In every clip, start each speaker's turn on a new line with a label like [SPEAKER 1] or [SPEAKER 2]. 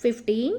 [SPEAKER 1] 15।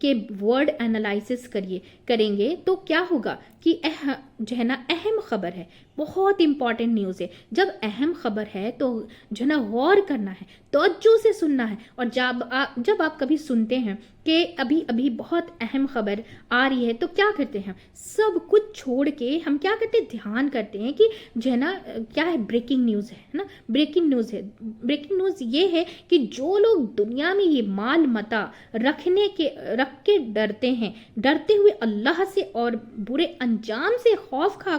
[SPEAKER 1] کے word analysis کریں گے تو کیا ہوگا کہ جو ہے نا اہم خبر ہے، بہت امپورٹنٹ نیوز ہے. جب اہم خبر ہے تو جو ہے نا غور کرنا ہے، توجہ سے سننا ہے. اور جب آپ کبھی سنتے ہیں کہ ابھی بہت اہم خبر آ رہی ہے تو کیا کرتے ہیں؟ سب کچھ چھوڑ کے ہم کیا کرتے ہیں؟ دھیان کرتے ہیں کہ جو ہے نا کیا ہے، بریکنگ نیوز ہے نا، بریکنگ نیوز ہے. بریکنگ نیوز یہ ہے کہ جو لوگ دنیا میں یہ مال متاع رکھ کے ڈرتے ہیں، ڈرتے ہوئے اللہ سے اور برے انجام سے خوف کھا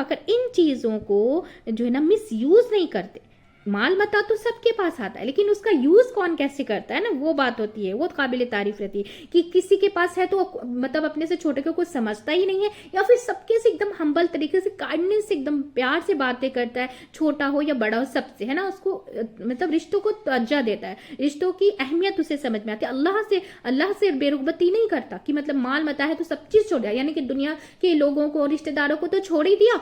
[SPEAKER 1] کر ان چیزوں کو جو ہے نا مس یوز نہیں کرتے. مال متاع تو سب کے پاس آتا ہے، لیکن اس کا یوز کون کیسے کرتا ہے نا، وہ بات ہوتی ہے، وہ قابل تعریف رہتی ہے. کہ کسی کے پاس ہے تو مطلب اپنے سے چھوٹے کو کچھ سمجھتا ہی نہیں ہے، یا پھر سب کے سے ایک دم ہمبل طریقے سے، کائنڈنس سے ایک دم پیار سے باتیں کرتا ہے، چھوٹا ہو یا بڑا ہو سب سے، ہے نا، اس کو مطلب رشتوں کو توجہ دیتا ہے، رشتوں کی اہمیت اسے سمجھ میں آتی ہے. اللہ سے بے رغبتی نہیں کرتا کہ مطلب مال متاع ہے تو سب چیز چھوڑ دیا، یعنی کہ دنیا کے لوگوں کو، رشتہ داروں کو تو چھوڑ ہی دیا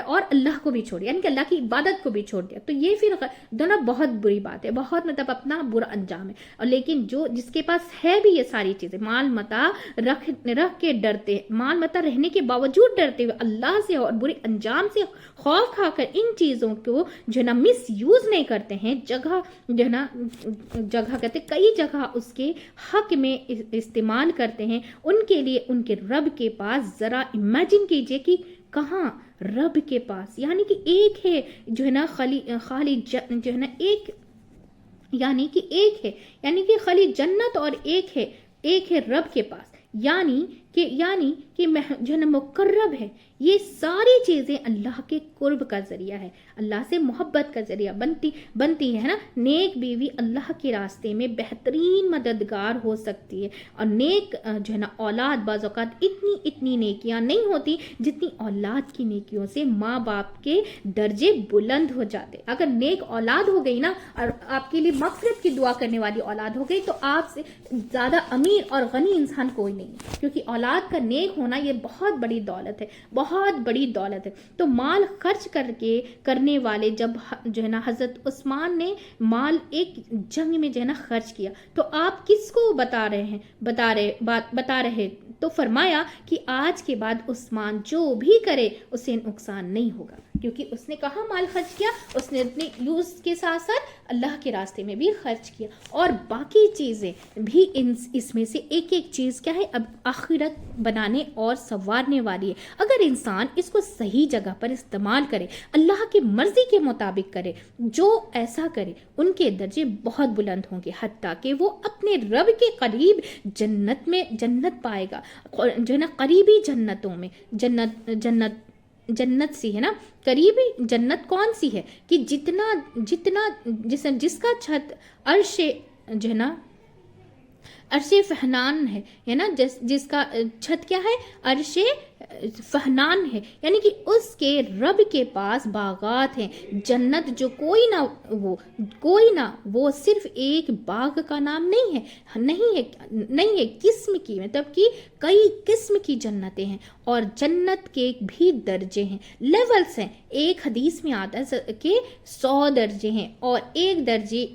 [SPEAKER 1] اور اللہ کو بھی چھوڑ دیا، یعنی کہ اللہ کی عبادت کو بھی چھوڑ دیا. تو یہ پھر دونوں بہت بری بات ہے، بہت مطلب اپنا برا انجام ہے. اور لیکن جس کے پاس ہے بھی یہ ساری چیزیں، مال متاع رکھ کے ڈرتے، مال متاع رہنے کے باوجود ڈرتے ہوئے اللہ سے اور برے انجام سے خوف کھا کر ان چیزوں کو جو ہے نا مس یوز نہیں کرتے ہیں، جگہ جو ہے نا کہتے کئی جگہ اس کے حق میں استعمال کرتے ہیں، ان کے لیے ان کے رب کے پاس ذرا امیجن کیجئے کہ کہاں رب کے پاس، یعنی کہ ایک ہے جو ہے نا خالی جو ہے نا ایک، یعنی کہ خالی جنت، اور ایک ہے رب کے پاس، یعنی کہ جو ہے نا مقرب ہے. یہ ساری چیزیں اللہ کے قرب کا ذریعہ ہے، اللہ سے محبت کا ذریعہ بنتی ہے نا. نیک بیوی اللہ کے راستے میں بہترین مددگار ہو سکتی ہے، اور نیک جو ہے نا اولاد بعض اوقات اتنی نیکیاں نہیں ہوتی جتنی اولاد کی نیکیوں سے ماں باپ کے درجے بلند ہو جاتے. اگر نیک اولاد ہو گئی نا، اور آپ کے لیے مغفرت کی دعا کرنے والی اولاد ہو گئی، تو آپ سے زیادہ امیر اور غنی انسان کوئی نہیں ہے، کیونکہ اولاد کا نیک ہونا یہ بہت بڑی دولت ہے، بہت بڑی دولت ہے. تو مال خرچ کرنے والے، جب جو ہے نا حضرت عثمان نے مال ایک جنگ میں جو ہے نا خرچ کیا، تو آپ کس کو بتا رہے تو فرمایا کہ آج کے بعد عثمان جو بھی کرے اسے نقصان نہیں ہوگا، کیونکہ اس نے کہاں مال خرچ کیا، اس نے اپنے یوز کے ساتھ ساتھ اللہ کے راستے میں بھی خرچ کیا. اور باقی چیزیں بھی اس میں سے ایک چیز کیا ہے، اب آخرت بنانے اور سنوارنے والی ہے. اگر انسان اس کو صحیح جگہ پر استعمال کرے، اللہ کی مرضی کے مطابق کرے، جو ایسا کرے ان کے درجے بہت بلند ہوں گے، حتیٰ کہ وہ اپنے رب کے قریب جنت پائے گا. جو ہے نا قریبی جنتوں میں جنت سی ہے نا، قریبی جنت کون سی ہے کہ جس کا چھت عرش جو ہے نا عرش فہنان ہے نا، جس کا چھت کیا ہے، عرش فہنان ہے، یعنی کہ اس کے رب کے پاس باغات ہیں. جنت جو کوئی نہ وہ صرف ایک باغ کا نام نہیں ہے قسم کی، مطلب کہ کئی قسم کی جنتیں ہیں، اور جنت کے بھی درجے ہیں، لیولز ہیں. ایک حدیث میں آتا ہے کہ 100 درجے ہیں، اور ایک درجے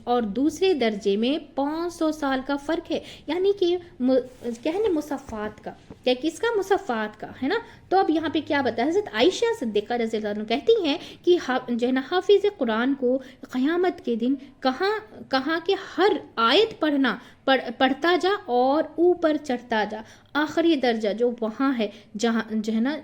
[SPEAKER 1] اور دوسرے درجے میں 500 سال کا فرق ہے، یعنی کہ کیا ہے نا مصفات کا، یا کس کا، مصفات کا، ہے نا. تو اب یہاں پہ کیا بتا، حضرت عائشہ صدیقہ رضی اللہ عنہ کہتی ہیں کہ جو ہے نا حافظ قرآن کو قیامت کے دن کہاں کہ ہر آیت پڑھتا جا اور اوپر چڑھتا جا. آخری درجہ جو وہاں ہے، جہاں جو ہے نا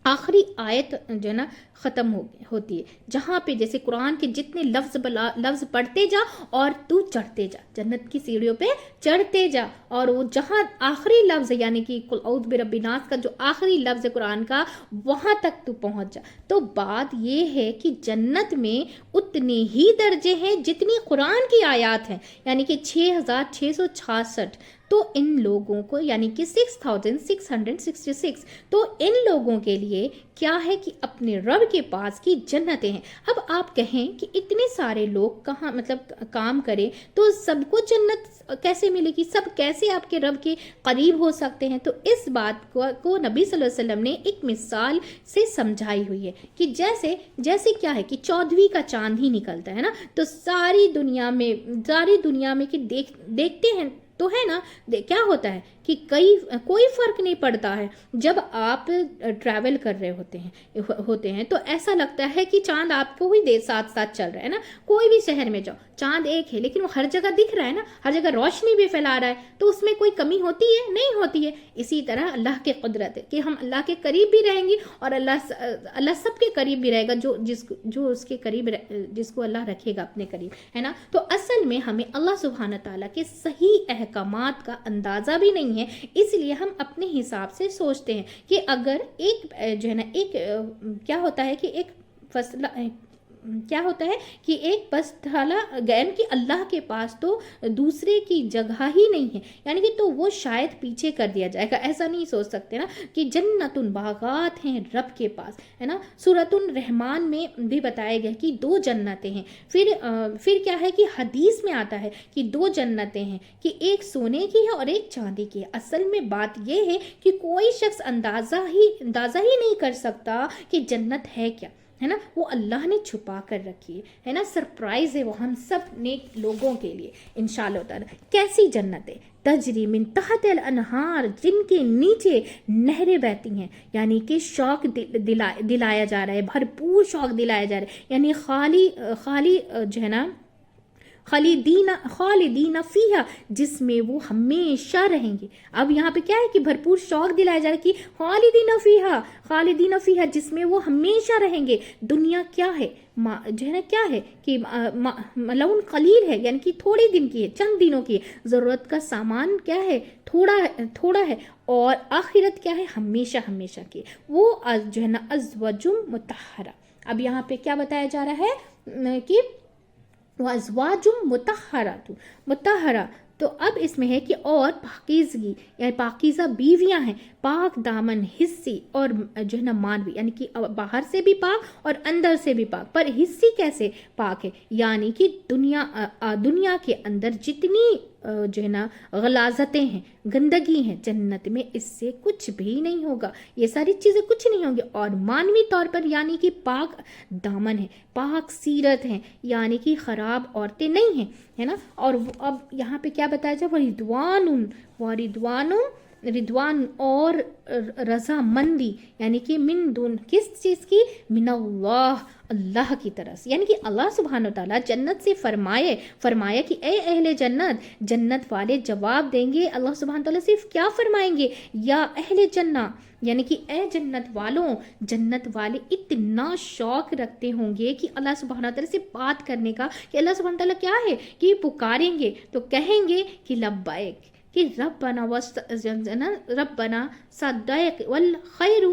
[SPEAKER 1] آخری آیت جو ہے نا ختم ہوتی ہے، جہاں پہ جیسے قرآن کے جتنے لفظ پڑھتے جا اور تو چڑھتے جا، جنت کی سیڑھیوں پہ چڑھتے جا، اور وہ جہاں آخری لفظ یعنی کہ قل اعوذ برب الناس کا جو آخری لفظ قرآن کا، وہاں تک تو پہنچ جا. تو بات یہ ہے کہ جنت میں اتنے ہی درجے ہیں جتنی قرآن کی آیات ہیں، یعنی کہ 6666. تو ان لوگوں کو یعنی کہ 6666 تو ان لوگوں کے لیے کیا ہے کہ اپنے رب کے پاس کی جنتیں ہیں۔ اب آپ کہیں کہ اتنے سارے لوگ کہاں مطلب کام کریں تو سب کو جنت کیسے ملے گی، سب کیسے آپ کے رب کے قریب ہو سکتے ہیں؟ تو اس بات کو نبی صلی اللہ علیہ وسلم نے ایک مثال سے سمجھائی ہوئی ہے کہ جیسے کیا ہے کہ 14ویں کا چاند ہی نکلتا ہے نا، تو ساری دنیا میں کہ دیکھتے ہیں تو ہے نا، کیا ہوتا ہے کہ کوئی فرق نہیں پڑتا ہے۔ جب آپ ٹریول کر رہے ہوتے ہیں تو ایسا لگتا ہے کہ چاند آپ کو ہی ساتھ چل رہا ہے نا۔ کوئی بھی شہر میں جاؤ چاند ایک ہے لیکن وہ ہر جگہ دکھ رہا ہے نا، ہر جگہ روشنی بھی پھیلا رہا ہے، تو اس میں کوئی کمی ہوتی ہے؟ نہیں ہوتی ہے۔ اسی طرح اللہ کے قدرت ہے کہ ہم اللہ کے قریب بھی رہیں گے اور اللہ سب کے قریب بھی رہے گا، جو اس کے قریب جس کو اللہ رکھے گا اپنے قریب، ہے نا۔ تو اصل میں ہمیں اللہ سبحانہ تعالیٰ کے صحیح احکامات کا اندازہ بھی نہیں ہے، اس لیے ہم اپنے حساب سے سوچتے ہیں کہ اگر ایک جو ہے نا کیا ہوتا ہے کہ ایک فیصلہ کیا ہوتا ہے کہ ایک پسٹھالا گین کہ اللہ کے پاس تو دوسرے کی جگہ ہی نہیں ہے، یعنی کہ تو وہ شاید پیچھے کر دیا جائے گا۔ ایسا نہیں سوچ سکتے نا کہ جنت باغات ہیں رب کے پاس، ہے نا۔ سورۃ الرحمن میں بھی بتایا گیا کہ 2 جنتیں ہیں۔ پھر کیا ہے کہ حدیث میں آتا ہے کہ 2 جنتیں ہیں کہ ایک سونے کی ہے اور ایک چاندی کی ہے۔ اصل میں بات یہ ہے کہ کوئی شخص اندازہ ہی نہیں کر سکتا کہ جنت ہے کیا، ہے نا۔ وہ اللہ نے چھپا کر رکھی ہے نا، سرپرائز ہے وہ ہم سب نیک لوگوں کے لیے انشاءاللہ تعالی۔ کیسی جنتیں؟ تجری من تحت الانہار، جن کے نیچے نہریں بہتی ہیں، یعنی کہ شوق دلایا جا رہا ہے، بھرپور شوق دلایا جا رہا ہے، یعنی خالی جو ہے نا خالدین فیہا، جس میں وہ ہمیشہ رہیں گے۔ اب یہاں پہ کیا ہے کہ بھرپور شوق دلایا جا رہا ہے کہ خالدین فیہا جس میں وہ ہمیشہ رہیں گے۔ دنیا کیا ہے جو ہے نا، کیا ہے کہ ملون قلیل ہے، یعنی کہ تھوڑے دن کی ہے، چند دنوں کی ہے، ضرورت کا سامان کیا ہے، تھوڑا ہے، اور آخرت کیا ہے، ہمیشہ کی، وہ جو ہے نا ازواجم مطہرہ۔ اب یہاں پہ کیا بتایا جا رہا ہے کہ وَأَزْوَاجٌ مُطَہَّرَةٌ، تو اب اس میں ہے کہ اور پاکیزگی یعنی پاکیزہ بیویاں ہیں، پاک دامن حصی اور جو ہے نا مانوی، یعنی کہ باہر سے بھی پاک اور اندر سے بھی پاک، پر حصی کیسے پاک ہے، یعنی کہ دنیا کے اندر جتنی جو ہے نا غلاظتیں ہیں، گندگی ہیں، جنت میں اس سے کچھ بھی نہیں ہوگا، یہ ساری چیزیں کچھ نہیں ہوں گی۔ اور مانوی طور پر یعنی کہ پاک دامن ہے، پاک سیرت ہیں، یعنی کہ خراب عورتیں نہیں ہیں، ہے نا۔ اور اب یہاں پہ کیا بتایا جائے، رضوان اور رضا مندی، یعنی کہ من دون کس چیز کی، من اللہ کی طرف سے، یعنی کہ اللہ سبحانہ وتعالیٰ جنت سے فرمایا کہ اے اہل جنت والے جواب دیں گے، اللہ سبحانہ وتعالیٰ صرف کیا فرمائیں گے، یا اہل جنہ، یعنی کہ اے جنت والوں، جنت والے اتنا شوق رکھتے ہوں گے کہ اللہ سبحانہ تعالیٰ سے بات کرنے کا، کہ اللہ سبحانہ تعالیٰ کیا ہے کہ پکاریں گے تو کہیں گے کہ لبیک، کہ ربنا صدق والخیر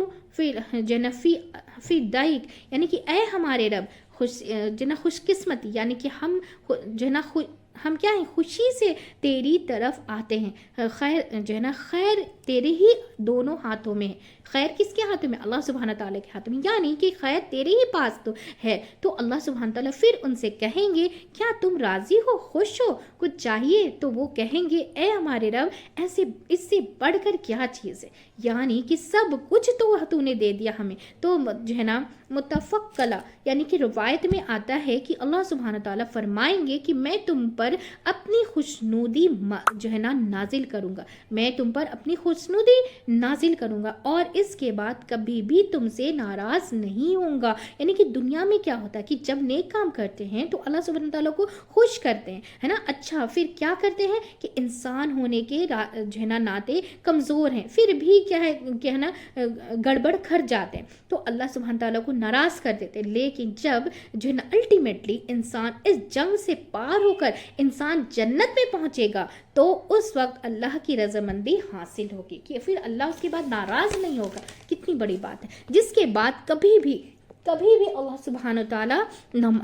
[SPEAKER 1] فی دائک، یعنی کہ اے ہمارے رب خوش قسمتی، یعنی کہ ہم کیا ہیں، خوشی سے تیری طرف آتے ہیں، خیر تیرے ہی دونوں ہاتھوں میں ہے۔ خیر کس کے ہاتھوں میں؟ اللہ سبحانہ تعالیٰ کے ہاتھوں میں، یعنی کہ خیر تیرے ہی پاس تو ہے۔ تو اللہ سبحانہ تعالیٰ پھر ان سے کہیں گے کیا تم راضی ہو، خوش ہو، کچھ چاہیے؟ تو وہ کہیں گے اے ہمارے رب اس سے بڑھ کر کیا چیز ہے، یعنی کہ سب کچھ تو نے دے دیا ہمیں۔ تو جو ہے نا متفق کلا، یعنی کہ روایت میں آتا ہے کہ اللہ سبحانہ تعالیٰ فرمائیں گے کہ میں تم پر اپنی خوشنودی جو ہے نا نازل کروں گا، میں تم پر اپنی خوشنودی نازل کروں گا، اور اس کے بعد کبھی بھی تم سے ناراض نہیں ہوں گا۔ یعنی کہ دنیا میں کیا ہوتا ہے کہ جب نیک کام کرتے ہیں تو اللہ سبحانہ تعالیٰ کو خوش کرتے ہیں، ہے نا۔ اچھا پھر کیا کرتے ہیں کہ انسان ہونے کے جو ہے نا ناطے کمزور ہیں، پھر بھی کیا ہے نا گڑبڑ کر جاتے ہیں، تو اللہ سبحانہ تعالیٰ کو ناراض کر دیتے ہیں۔ لیکن جب جو ہے نا الٹیمیٹلی انسان اس جنگ سے پار ہو کر انسان جنت میں پہنچے گا تو اس وقت اللہ کی رضامندی حاصل ہوگی، کہ پھر اللہ اس کے بعد ناراض نہیں ہوگا۔ کتنی بڑی بات ہے، جس کے بعد کبھی کبھی بھی اللہ سبحانہ تعالیٰ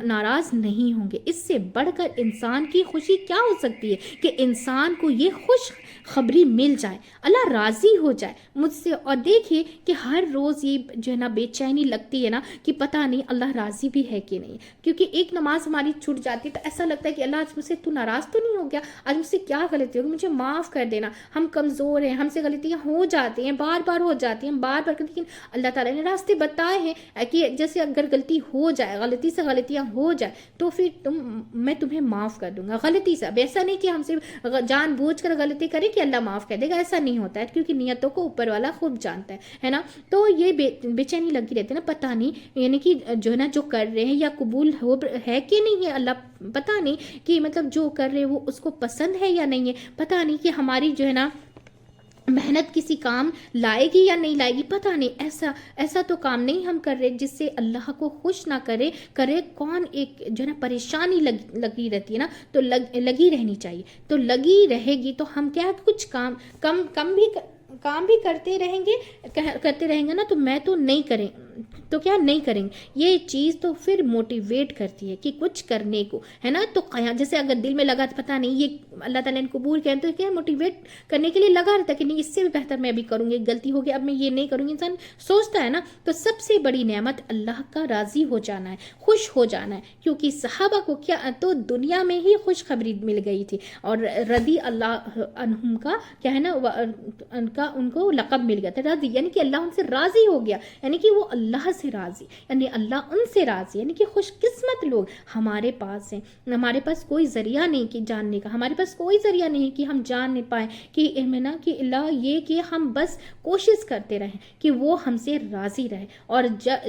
[SPEAKER 1] ناراض نہیں ہوں گے۔ اس سے بڑھ کر انسان کی خوشی کیا ہو سکتی ہے کہ انسان کو یہ خوش خبری مل جائے، اللہ راضی ہو جائے مجھ سے۔ اور دیکھیے کہ ہر روز یہ جو ہے نا بے چینی لگتی ہے نا کہ پتہ نہیں اللہ راضی بھی ہے کہ نہیں، کیونکہ ایک نماز ہماری چھوٹ جاتی ہے تو ایسا لگتا ہے کہ اللہ آج مجھ سے تو ناراض تو نہیں ہو گیا، آج مجھ سے کیا غلطی ہوگی، مجھے معاف کر دینا۔ ہم کمزور ہیں، ہم سے غلطیاں ہو جاتی ہیں، بار بار ہو جاتی ہیں، بار بار، لیکن اللہ تعالیٰ نے راستے بتائے ہیں کہ جیسے اگر غلطی ہو جائے، غلطی سے غلطیاں ہو جائے تو پھر میں تمہیں معاف کر دوں گا غلطی سے۔ اب ایسا نہیں کہ ہم سے جان بوجھ کر غلطی کریں کہ اللہ معاف کر دے گا، ایسا نہیں ہوتا ہے، کیونکہ نیتوں کو اوپر والا خوب جانتا ہے نا۔ تو یہ بے چینی لگی رہتی ہے نا، پتہ نہیں یعنی کہ جو ہے نا جو کر رہے ہیں یا قبول ہے کہ نہیں ہے، اللہ پتہ نہیں کہ مطلب جو کر رہے وہ اس کو پسند ہے یا نہیں ہے، پتہ نہیں کہ ہماری جو ہے نا محنت کسی کام لائے گی یا نہیں لائے گی، پتہ نہیں۔ ایسا تو کام نہیں ہم کر رہے جس سے اللہ کو خوش نہ کرے کون، ایک جو ہے نا پریشانی لگی رہتی ہے نا، تو لگی رہنی چاہیے، تو لگی رہے گی تو ہم کیا کچھ کام بھی کرتے رہیں گے نا، تو میں تو نہیں کریں تو کیا نہیں کریں گے، یہ چیز تو پھر موٹیویٹ کرتی ہے کہ کچھ کرنے کو، ہے نا۔ تو جیسے اگر دل میں لگا پتہ نہیں یہ اللہ تعالیٰ نے قبول کیا تو کیا موٹیویٹ کرنے کے لیے لگا رہتا ہے کہ نہیں اس سے بھی بہتر میں ابھی کروں گی، غلطی ہو گیا اب میں یہ نہیں کروں گی، انسان سوچتا ہے نا۔ تو سب سے بڑی نعمت اللہ کا راضی ہو جانا ہے، خوش ہو جانا ہے، کیونکہ صحابہ کو کیا تو دنیا میں ہی خوشخبری مل گئی تھی، اور رضی اللہ عنہم کا کیا ہے نا ان کو لقب مل گیا تھا راضی، یعنی کہ اللہ ان سے راضی ہو گیا، یعنی کہ وہ اللہ سے راضی، یعنی اللہ ان سے راضی، یعنی کہ خوش قسمت لوگ ہمارے پاس ہیں۔ ہمارے پاس کوئی ذریعہ نہیں کہ جاننے کا، ہمارے پاس کوئی ذریعہ نہیں کہ ہم جان نہیں پائیں کہ کہ اللہ یہ کہ ہم بس کوشش کرتے رہیں کہ وہ ہم سے راضی رہے، اور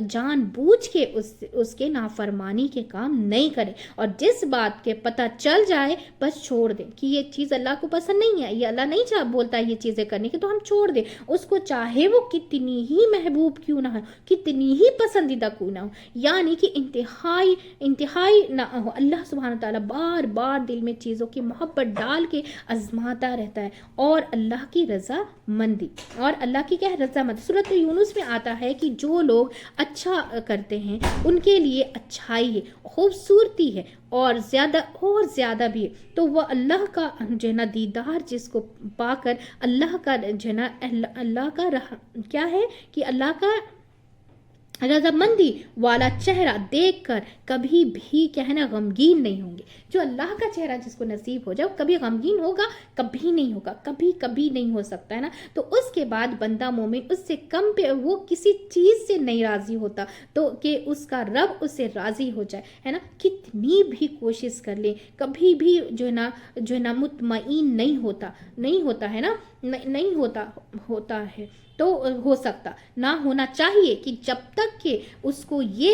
[SPEAKER 1] جان بوجھ کے اس کے نافرمانی کے کام نہیں کریں، اور جس بات کے پتہ چل جائے بس چھوڑ دیں کہ یہ چیز اللہ کو پسند نہیں ہے، یہ اللہ نہیں بولتا ہے یہ چیزیں کرنے کی، تو ہم چھوڑ دیں اس کو، چاہے وہ کتنی ہی محبوب کیوں نہ ہو، کتنی ہی پسندیدہ کیوں نہ ہو، یعنی کہ انتہائی نہ ہو۔ اللہ سبحانہ تعالیٰ بار بار دل میں چیزوں کی محبت ڈال کے آزماتا رہتا ہے، اور اللہ کی رضا مندی، اور اللہ کی کیا ہے رضا مندی۔ سورۃ یونس میں آتا ہے کہ جو لوگ اچھا کرتے ہیں ان کے لیے اچھائی ہے، خوبصورتی ہے، اور زیادہ بھی ہے، تو وہ اللہ کا جو ہے نا دیدار جس کو پا کر اللہ کا جو ہے نا اللہ کا کیا ہے کہ اللہ کا رضامندی والا چہرہ دیکھ کر کبھی بھی کیا ہے نا غمگین نہیں ہوں گے۔ جو اللہ کا چہرہ جس کو نصیب ہو جائے وہ کبھی غمگین ہوگا کبھی نہیں ہوگا، کبھی نہیں ہو سکتا ہے نا۔ تو اس کے بعد بندہ مومن اس سے کم پہ وہ کسی چیز سے نہیں راضی ہوتا، تو کہ اس کا رب اس سے راضی ہو جائے، ہے نا۔ کتنی بھی کوشش کر لیں کبھی بھی جو ہے نا مطمئن نہیں ہوتا ہے نا، نہیں ہوتا ہے، تو ہو سکتا نہ ہونا چاہیے کہ جب تک کہ اس کو یہ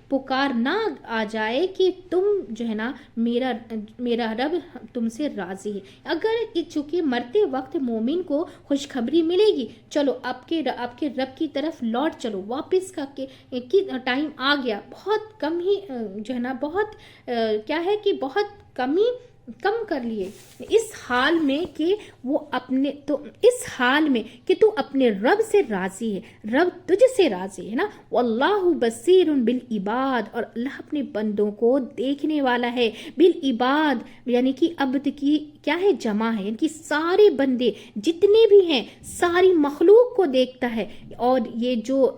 [SPEAKER 1] پکار نہ آ جائے کہ تم جو ہے نا میرا رب تم سے راضی ہے۔ اگر چونکہ مرتے وقت مومن کو خوشخبری ملے گی، چلو آپ کے رب کی طرف لوٹ چلو، واپس کا ٹائم آ گیا، بہت کم ہی جو ہے نا بہت کیا ہے کہ بہت کم کر لیے اس حال میں کہ تو اپنے رب سے راضی ہے، رب تجھ سے راضی ہے نا۔ واللہ بصیر بالعباد، اور اللہ اپنے بندوں کو دیکھنے والا ہے، بالعباد یعنی کہ عبد کی کیا ہے جمع ہے، یعنی کہ سارے بندے جتنے بھی ہیں ساری مخلوق کو دیکھتا ہے۔ اور یہ جو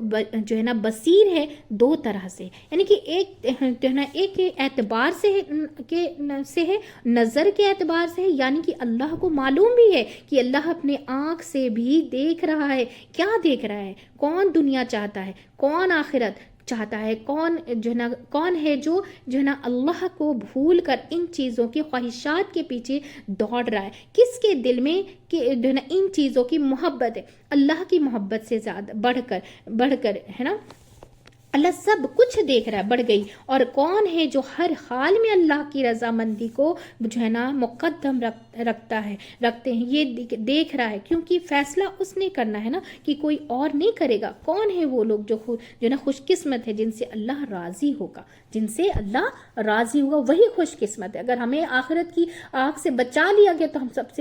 [SPEAKER 1] ہے نا بصیر ہے دو طرح سے، یعنی کہ ایک اعتبار سے ہے، نظر کے اعتبار سے ہے، یعنی کہ اللہ کو معلوم بھی ہے کہ اللہ اپنے آنکھ سے بھی دیکھ رہا ہے۔ کیا دیکھ رہا ہے؟ کون دنیا چاہتا ہے، کون آخرت چاہتا ہے، کون ہے جو ہے نا اللہ کو بھول کر ان چیزوں کی خواہشات کے پیچھے دوڑ رہا ہے۔ کس کے دل میں کہ جو ہے نا ان چیزوں کی محبت ہے، اللہ کی محبت سے زیادہ بڑھ کر ہے نا۔ اللہ سب کچھ دیکھ رہا ہے، بڑھ گئی. اور کون ہے جو ہر حال میں اللہ کی رضامندی کو جو ہے نا مقدم رکھتے ہیں، یہ دیکھ رہا ہے، کیونکہ فیصلہ اس نے کرنا ہے نا، کہ کوئی اور نہیں کرے گا. کون ہے وہ لوگ جو نا خوش قسمت ہے، جن سے اللہ راضی ہوگا، جن سے اللہ راضی ہوگا، وہی خوش قسمت ہے. اگر ہمیں آخرت کی آگ سے بچا لیا گیا تو ہم سب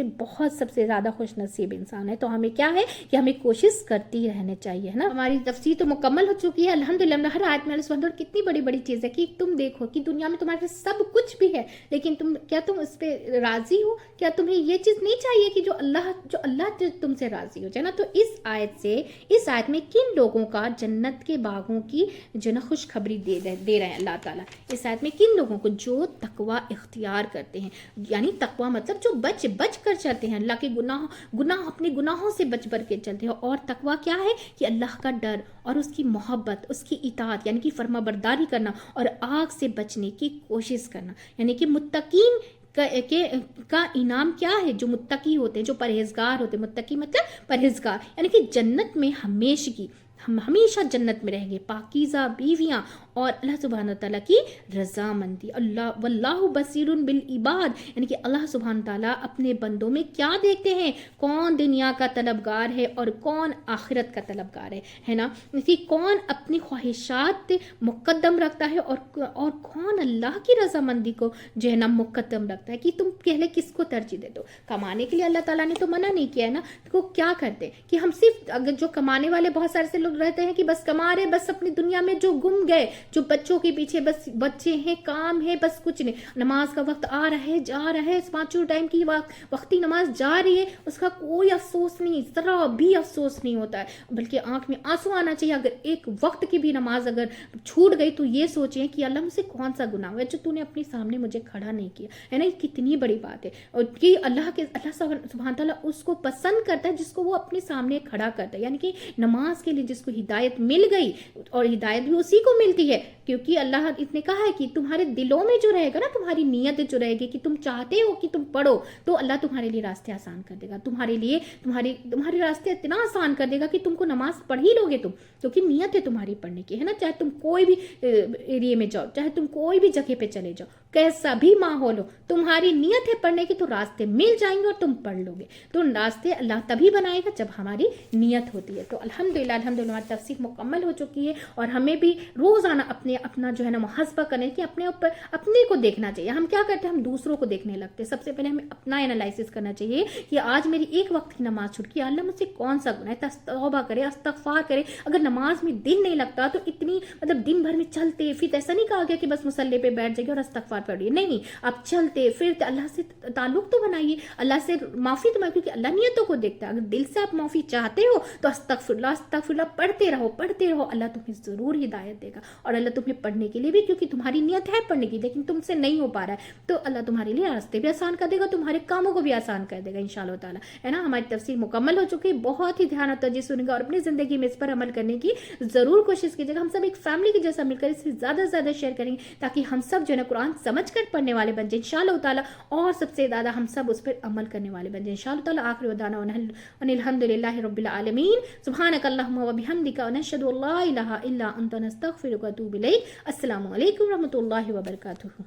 [SPEAKER 1] سے زیادہ خوش نصیب انسان ہے. تو ہمیں کیا ہے کہ ہمیں کوشش کرتی رہنے چاہیے، ہے نا. ہماری تفسیر تو مکمل ہو چکی ہے الحمدللہ. ہر آیت میں اللہ سبحانہ وتعالیٰ کتنی بڑی بڑی چیز ہے کہ تم دیکھو کہ دنیا میں تمہارے پاس سب کچھ بھی ہے، لیکن کیا تم اس پہ راضی ہو؟ کیا تمہیں یہ چیز نہیں چاہیے کہ جو اللہ تم سے راضی ہو جائے نا. تو اس آیت میں کن لوگوں کا جنت کے باغوں کی جو نا خوشخبری دے رہے ہیں اللہ تعالیٰ. اس آیت میں کن لوگوں کو؟ جو تقوی اختیار کرتے ہیں، یعنی تقوی مطلب جو بچ کر چلتے ہیں، اللہ کے اپنے گناہوں سے بچ کے چلتے ہیں. اور تقوی کیا ہے کہ اللہ کا ڈر اور اس کی محبت، اس کی اطاعت یعنی کہ فرما برداری کرنا، اور آگ سے بچنے کی کوشش کرنا. یعنی کہ متقین کا انعام کیا ہے؟ جو متقی ہوتے ہیں، جو پرہیزگار ہوتے ہیں. متقی مطلب پرہیزگار، یعنی کہ جنت میں ہم ہمیشہ جنت میں رہیں گے، پاکیزہ بیویاں اور اللہ سبحانہ تعالیٰ کی رضامندی. اللہ واللہ بصیر بالعباد، یعنی کہ اللہ سبحانہ تعالیٰ اپنے بندوں میں کیا دیکھتے ہیں، کون دنیا کا طلبگار ہے اور کون آخرت کا طلبگار ہے نا. کہ کون اپنی خواہشات مقدم رکھتا ہے اور کون اللہ کی رضامندی کو جو ہے نا مقدم رکھتا ہے. کہ تم پہلے کس کو ترجیح دے دو؟ کمانے کے لیے اللہ تعالیٰ نے تو منع نہیں کیا ہے نا. تو کیا کرتے کہ ہم صرف اگر جو کمانے والے بہت سارے سے لوگ رہتے ہیں کہ بس کما رہے، بس اپنی دنیا میں جو گم گئے، جو بچوں کے پیچھے بس بچے ہیں، کام ہے، بس کچھ نہیں. نماز کا وقت آ رہا ہے، جا رہا ہے، 5 ٹائم کی وقتی نماز جا رہی ہے، اس کا کوئی افسوس نہیں، ذرا بھی افسوس نہیں ہوتا ہے، بلکہ آنکھ میں آنسو آنا چاہیے. اگر ایک وقت کی بھی نماز اگر چھوٹ گئی تو یہ سوچیں کہ اللہ مجھ سے کون سا گناہ ہوا جو تو نے اپنے سامنے مجھے کھڑا نہیں کیا، ہے نا. یہ کتنی بڑی بات ہے. اور کہ اللہ سبحانہ تعالیٰ اس کو پسند کرتا ہے جس کو وہ اپنے سامنے کھڑا کرتا ہے. یعنی کہ نماز کے لیے جس کو ہدایت مل گئی، اور ہدایت بھی اسی کو ملتی ہے، کیونکہ اللہ نے کہا ہے کہ تمہارے دلوں میں جو رہے گا نا، تمہاری نیت جو رہے گی کہ تم چاہتے ہو کہ تم پڑھو، تو اللہ تمہارے لیے راستے آسان کر دے گا. تمہارے راستے اتنا آسان کر دے گا کہ تم کو نماز پڑھ ہی لوگے تم، کیونکہ نیت ہے تمہاری پڑھنے کی، ہے نا. چاہے تم کوئی بھی ایریے میں جاؤ، چاہے تم کوئی بھی جگہ پہ چلے جاؤ، کیسا بھی ماحول ہو، تمہاری نیت ہے پڑھنے کی، تو راستے مل جائیں گے اور تم پڑھ لو گے. تو راستے اللہ تبھی بنائے گا جب ہماری نیت ہوتی ہے. تو الحمدللہ ہماری تفسیر مکمل ہو چکی ہے. اور ہمیں بھی روزانہ اپنا جو ہے نا محاسبہ کرنے کی، اپنے کو دیکھنا چاہیے. ہم کیا کرتے ہیں؟ ہم دوسروں کو دیکھنے لگتے ہیں. سب سے پہلے ہمیں اپنا انالائسس کرنا چاہیے کہ آج میری ایک وقت کی نماز چھوٹ گئی، اللہ مجھ سے کون سا گناہ ہے. توبہ کرے، استغفار کرے. اگر نماز میں دل نہیں لگتا تو اتنی دن بھر میں چلتے پھر ایسا نہیں کہا گیا کہ بس مصلی پہ بیٹھ جائیے اور استغفار پڑھیے، نہیں. آپ چلتے پھرتے اللہ سے تعلق تو بنائیے، اللہ سے معافی تو مانگیے، کیونکہ اللہ نیتوں کو دیکھتا ہے. اگر دل سے آپ معافی چاہتے ہو تو استغفر اللہ پڑھتے رہو. اللہ تمہیں ضرور ہدایت دے گا. اور اللہ تمہیں پڑھنے کے لیے بھی، کیونکہ تمہاری نیت ہے پڑھنے کی لیکن تم سے نہیں ہو پا رہا ہے، تو اللہ تمہارے لیے راستے بھی آسان کر دے گا، تمہارے کاموں کو بھی آسان کر دے گا انشاءاللہ تعالیٰ، ہے نا. ہماری تفسیر مکمل ہو چکی ہے. بہت ہی دھیان اور توجہ سنیں گا اور اپنی زندگی میں اس پر عمل کرنے کی ضرور کوشش کیجیے گا. ہم سب ایک فیملی کی جیسا مل کر اس سے زیادہ سے زیادہ شیئر کریں گے تاکہ ہم سب جو ہے نا قرآن سمجھ کر پڑھنے والے بن جائیں انشاءاللہ تعالیٰ، اور سب سے زیادہ ہم سب اس پر عمل کرنے والے بن جائیں انشاءاللہ تعالیٰ. آخر دعوانا ان الحمدللہ رب العالمین. سبحانک اللہم و بحمدک ونشہد ان لا الہ الا انت نستغفرک ونتوب الیک. السلام علیکم ورحمۃ اللہ وبرکاتہ.